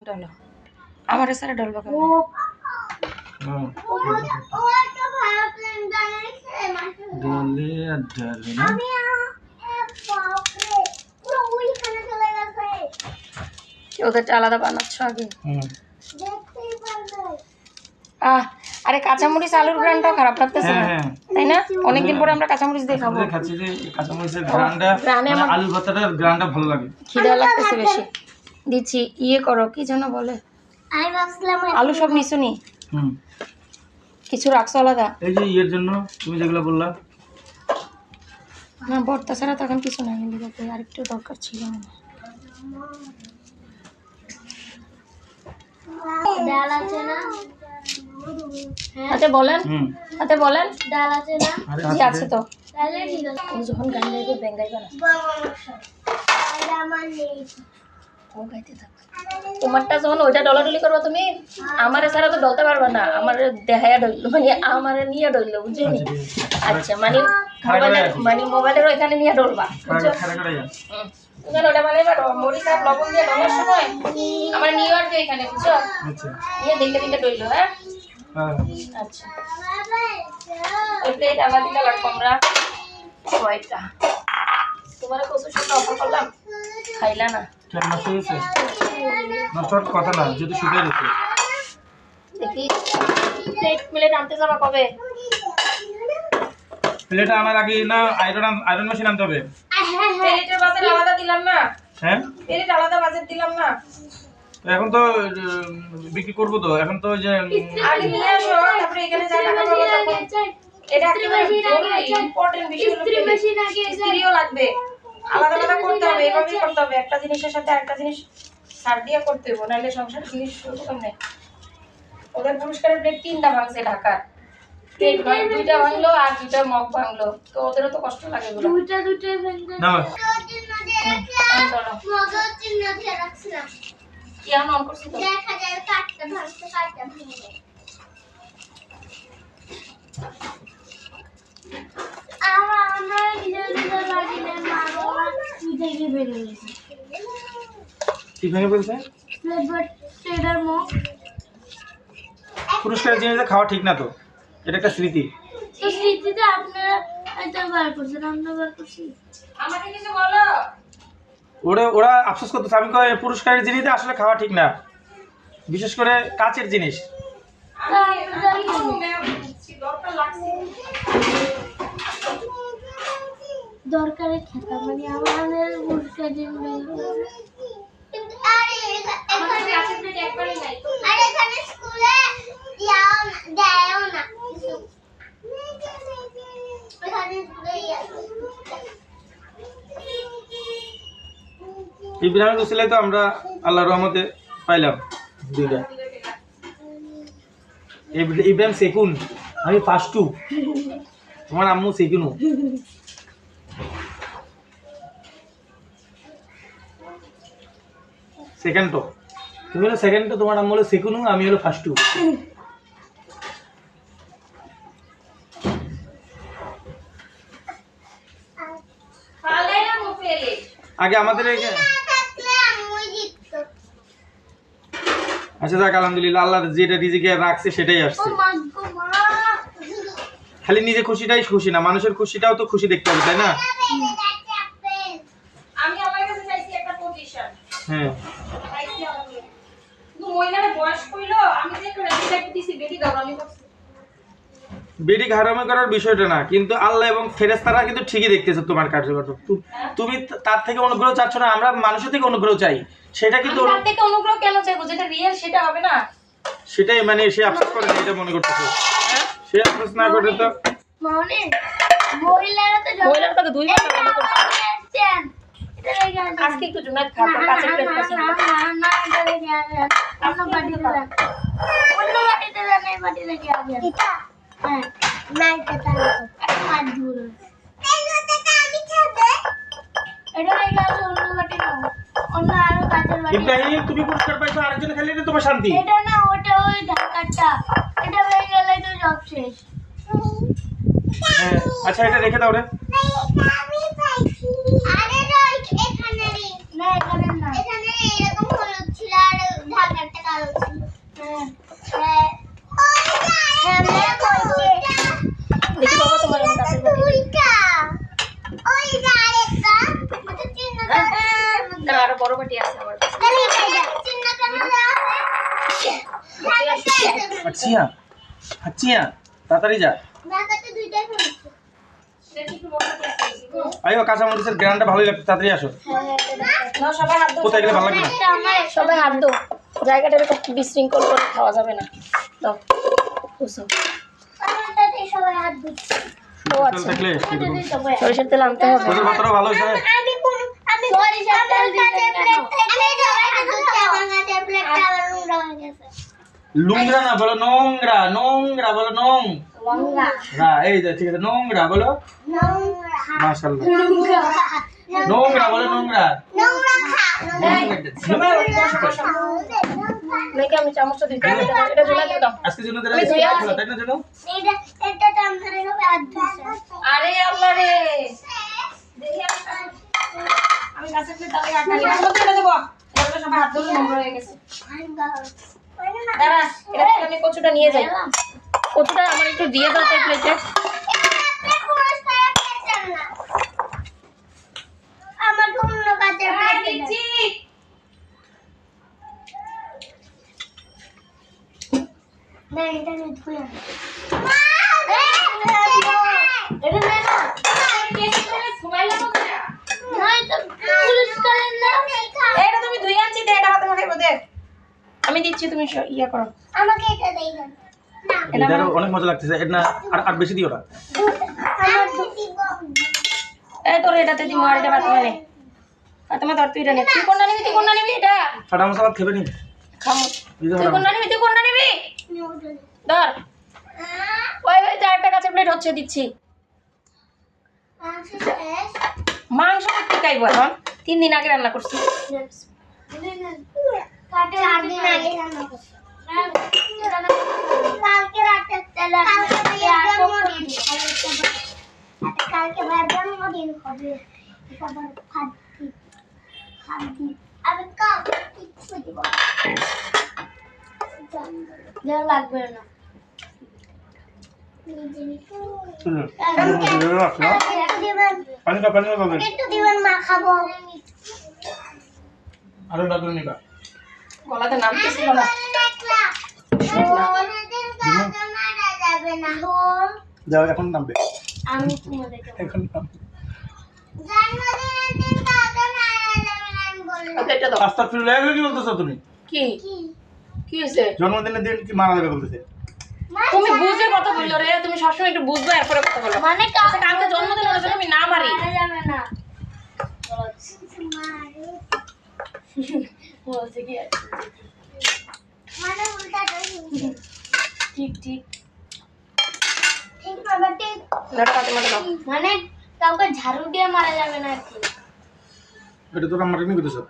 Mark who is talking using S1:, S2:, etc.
S1: डालो हमारे सारे डल बका ওদেরটা আলাদা বানাচ্ছ আগে আরে কাঁচামরিচ আলুর গ্রানটাও খারাপ লাগতেছে না তাই না অনেকদিন পরে আমরা কাঁচামরিচ দিয়ে খাবো
S2: খাচ্ছি যে কাঁচামরিচের গ্রানটা আলু ভর্তাটার গ্রানটা ভালো লাগে
S1: খিদা লাগতেছে বেশি দিচ্ছি ইয়ে করো কি যেন বলে আলু সব নিছুনি কিছু রাখছো আলাদা
S2: এই যে ইয়ের জন্য তুমি যেগুলো বললা
S1: না ভর্তা ছাড়া তখন কিছু না কিন্তু আরেকটু দরকার ছিল
S3: ডাল আছে না
S1: হাতে বলেন হাতে বলেন
S3: ডাল আছে না
S1: জি আছে তো
S3: তাহলে ঠিক আছে
S1: তুমি যখন গান গাইবে বেঙ্গাইবা না
S3: এটা আমার নেই
S1: ও গাইতে থাক তোমারটা যখন ওইটা ডলাডলি করবা তুমি আমারে ছাড়া তো ডলতে পারবা না আমার দেখায়া ডইল মানে আমারে নিয়ে ডইল বুঝলি আচ্ছা মানে মোবাইলের ওইখানে নিয়ে ডলবা বুঝছো তুমি ওটা বানাইবা মরিচ আর লবণ দিয়ে ডলার সময় আমার নিয়ে আসবে এখানে বুঝছো
S2: আচ্ছা
S1: নিয়ে দেখে দেখে ডইল হ্যাঁ আচ্ছা ওই প্লেট আলাদা দিলে লাগবো আমরা ছয়টা তোমার কত সুন্দর অফার করলাম খাইলা না
S2: কেন নষ্ট হয়েছে নষ্ট হওয়ার কথা না যদি শুকিয়ে গেছে
S1: দেখি প্লেট আনতে যাবা কবে
S2: প্লেট আনার আগে না আয়রন মেশিন আনতে হবে
S1: প্লেটের বাজার আলাদা দিলাম না
S2: হ্যাঁ
S1: প্লেট আলাদা বাজার দিলাম না
S2: এখন তো বিক্রি করবো তো এখন তো যে
S1: আগে নিয়ে আসো তারপরে এখানে যা টাকা পাবো তখন এটা ইম্পর্টেন্ট বিষয় ইস্ত্রিও লাগবে আলাদা আলাদা করতে হবে এভাবেই করতে হবে একটা জিনিসের সাথে আরেকটা জিনিস ছাড় দিয়ে করতে হবে নাহলে সংসার জিনিস শুরু করতে ওদের পুরস্কারের প্লেট 3টা ভাঙছে ঢাকার প্লেট 2টা ভাঙলো আর 2টা মগ ভাঙলো তো ওদেরও তো কষ্ট লাগে বলো
S3: দুইটা ভেঙে
S2: না
S3: মগজ চিহ্ন দিয়ে রাখছিলাম
S1: কি আমি অন করছি তো
S3: দেখা যায় কাটতে ভাঙতে কাটতে ভেঙে আমরা নিজের বাড়িতে মা বাবা থেকে বেরিয়ে গেছি
S2: কি ভেঙে বলছে
S3: প্লেটার মুখ
S2: পুরস্কারের জিনিসটা খাওয়া ঠিক না তো এটা একটা স্মৃতি
S3: তো স্মৃতিতে আপনারা এটা বার করছেন আমরা বার করছি
S1: আমাকে কিছু বলো
S2: ওরা আফসোস করতেছে আমি কই পুরস্কারের জিনিসটা আসলে খাওয়া ঠিক না বিশেষ করে কাচের জিনিস
S3: দরকারে খেতা মানে আমাদের পুরস্কার দিন এখানে স্কুলে দেয়ও না
S2: ইব্রাহিম রসুলাই তো আমরা আল্লাহর রহমতে পাইলাম দুইটা ইব্রাহিম সেকুন আমি ফার্স্টু তোমার আম্মু সেকুনু সেকেন্ড তুমি হলো সেকেন্ড তোমার আম্মু হলো সেকুনু আমি হলো ফার্স্টু আগে আমাদের আচ্ছা যাক আলহামদুলিল্লাহ আল্লাহ যেটা রিজিকে রাখছে সেটাই আসছে খালি নিজে খুশিটাই খুশি না মানুষের খুশিটাও তো খুশি দেখতে হবে তাই না
S1: আমি আমার কাছে চাইছি একটা পজিশন
S2: হ্যাঁ
S1: চাইছি আমি কিন্তু মহিলাটা বয়স কইলো আমি যে একটা রেসপেক্ট দিছি বেটি দাও আমি করছি
S2: বেটি হারামি করার বিষয়টা না কিন্তু আল্লাহ এবং ফেরেশতারা কিন্তু ঠিকই দেখতেছে তোমার কার্যকর তুমি তার থেকে অনুগ্রহ চাচ্ছ না আমরা মানুষের থেকে অনুগ্রহ চাই সেটা কিন্তু
S1: তার থেকে অনুগ্রহ কেন চাইবো যেটা রিয়েল সেটা হবে না
S2: সেটাই মানে সে আফসোস করে না এটা মনে করতেছে সে আফসোস না করে তো
S3: মানে মহিলারা তো
S1: মহিলার কথা দুইবার মনে করছে
S3: এটা রেগে আছে
S1: আজকে একটু জুনাইদ খাবো কাছে প্লেট পছন্দ
S3: না এটা রেগে আছে অন্য বাড়িতে যান অন্য বাড়িতে যান এই বাড়ি রেগে আছে এটা হ্যাঁ না এটা তাহলে মার দূর এটা আমি খাবে এটা রেগে আছে অন্য বাড়ি নাও অন্য আরো কাজের বাড়ি
S2: ইব্রাহিম তুমি পুরস্কার পাইছো আরেকজন খেলে দিলে তোমার শান্তি
S3: এটা না ওটা ওই ঢাকাটা এটা হয়ে গেলে তো সব শেষ
S2: হ্যাঁ আচ্ছা এটা রেখে দাও রে
S3: আমি পাইছি আরে এখানে না এখানে না এখানে এরকম হলো ছিল আর ঢাকা কালো ছিল। হ্যাঁ হ্যাঁ বলছে
S1: দেখি বাবা তোমার আমি কাছে
S3: ওইটা ওইটা আরেকটা এটা চিহ্ন
S1: তার আরো বড় বাটি আছে আমার কাছে।
S3: তাহলে এটা চিহ্ন কেন দেওয়া
S2: আচ্ছা আচ্ছা তাড়াতাড়ি যা
S3: ঢাকাতে দুইটাই পড়েছে
S1: দেখি একটু বড় বাটি আছে।
S2: আইও কাঁচামরিচের গ্রানটা ভালোই লাগছে, তাড়াতাড়ি আসো।
S1: না সবাই হাত দাও।
S2: কোথায় গেলে ভালো লাগবে না?
S3: এটা আমার
S1: সবাই হাত দাও। জায়গাটা এরকম বিশৃঙ্খল করে খাওয়া যাবে না। দাও বুঝছো?
S3: আমারটাতে সবাই হাত দিচ্ছে
S1: ও
S2: তেল
S1: আচ্ছা,
S2: থাকলে এরকম।
S1: সরিষার তেল আনতে হবে।
S2: তোদের ভাতটাও ভালো হয়েছে।
S3: আমি কোন আমি সরিষার তেল দিতে প্লেট আমি সবাই হাত দিচ্ছে আমার কাছে প্লেটটা আবার নোংরা হয়ে গেছে
S2: লুংরা না বলো নোংরা, নোংরা বলো নোং।
S3: নোংরা
S2: না এই যে ঠিক আছে, নোংরা বলো।
S3: নোংরা
S2: মাশাআল্লাহ। নোংরা বলো নোংরা।
S3: নোংরা খা
S1: সবাই বসো বসো। নাকি আমি চামচটা দিতে হবে। এটা জোড়া দিয়ে দাও।
S2: আজকে জন্য
S1: ওই ধুয়ে আছি।
S2: তাই না জন্য?
S3: এটা এটা তো আমাদের সবাই হাত দিচ্ছে
S1: আরে আল্লাহ রে। দেখি আমি কাছে প্লেট তাহলে আটা নিয়ে আসবো। এটা দেবো। এটা সবাই হাত ধরে নোংরা হয়ে গেছে। দাঁড়া, এটা থেকে আমি কচুটা নিয়ে যাই। কচুটা আমার একটু দিয়ে দাও তো প্লেটে।
S3: আমার অন্য কাছে
S1: দিচ্ছি।
S3: না এটা নিয়ে ধুয়ে এটা নে না নয় তো পুলিশ করেন না
S1: এটা তুমি ধুই আনছি দে, এটা হাতে মাখাইবো দে। আমি দিচ্ছি, তুমি ইয়া করো।
S3: আমাকে এটা দেই না না
S2: এটারও অনেক মজা লাগতেছে। এটা না আর বেশি দিও না।
S3: আমার দিব
S1: এই তোর এটাতে দিমু, আর এটা বাতামা নে। বাতামা ধর, তুই এটা নে। তুই কোনটা নিবি? তুই কোনটা নিবি? এটা
S2: ফাটা মশলা খেবে নি?
S1: খামু।
S2: এই যে
S1: তুই
S2: ফাটা
S1: কোনটা নিবি? তুই কোনটা নিবি?
S3: নিউডল
S1: ধর। ওই ওই চারটা কাছে প্লেট হচ্ছে, দিচ্ছি।
S3: আচ্ছা শেষ
S1: মাংস করতে খাইবো এখন। 3 দিন আগে রান্না করছি।
S3: চার দিন আগে রান্না করছি কালকে রাতে তেল কালকে ভাই জন্মদিন হবে সবার খাদ্য আমি কাপ কিছু দিব যা লাগবে না
S2: পানি কা পানি কা
S3: একটু দিবেন মা খাবো
S2: আরো লাগবে নিবা।
S1: গলাতে নামতেছিল না।
S3: যাবে না
S2: যাও এখন নামবে।
S3: আমি তোমাদেরকে
S2: এখন নামবে।
S3: জন্মদিনের দিন দাদা মারা যাবে না আমি বললাম
S1: প্লেটটা দাও।
S2: আস্তাগফিরুল্লাহ, এগুলো কি বলতেছো তুমি?
S1: কি
S3: কি
S1: কি হয়েছে?
S2: জন্মদিনের দিন কি মারা যাবে বলতেছে?
S1: তুমি বুঝে কথা বললো রে। তুমি সবসময় একটু বুঝবে, এরপরে কথা বলো।
S3: মানে
S1: আচ্ছা, কালকে জন্মদিন হলে আমি না মারি।
S3: মারা যাবে না
S1: বলছে কি?
S3: মানে উল্টাটা
S1: ঠিক ঠিক।
S3: ঠিক বাবা ঠিক
S1: দাঁড়া, বাতামাটা দাও।
S3: মানে কাউকে ঝাড়ু দিয়ে মারা যাবে না আর কি
S2: এটা তো আমার কি করতেছো?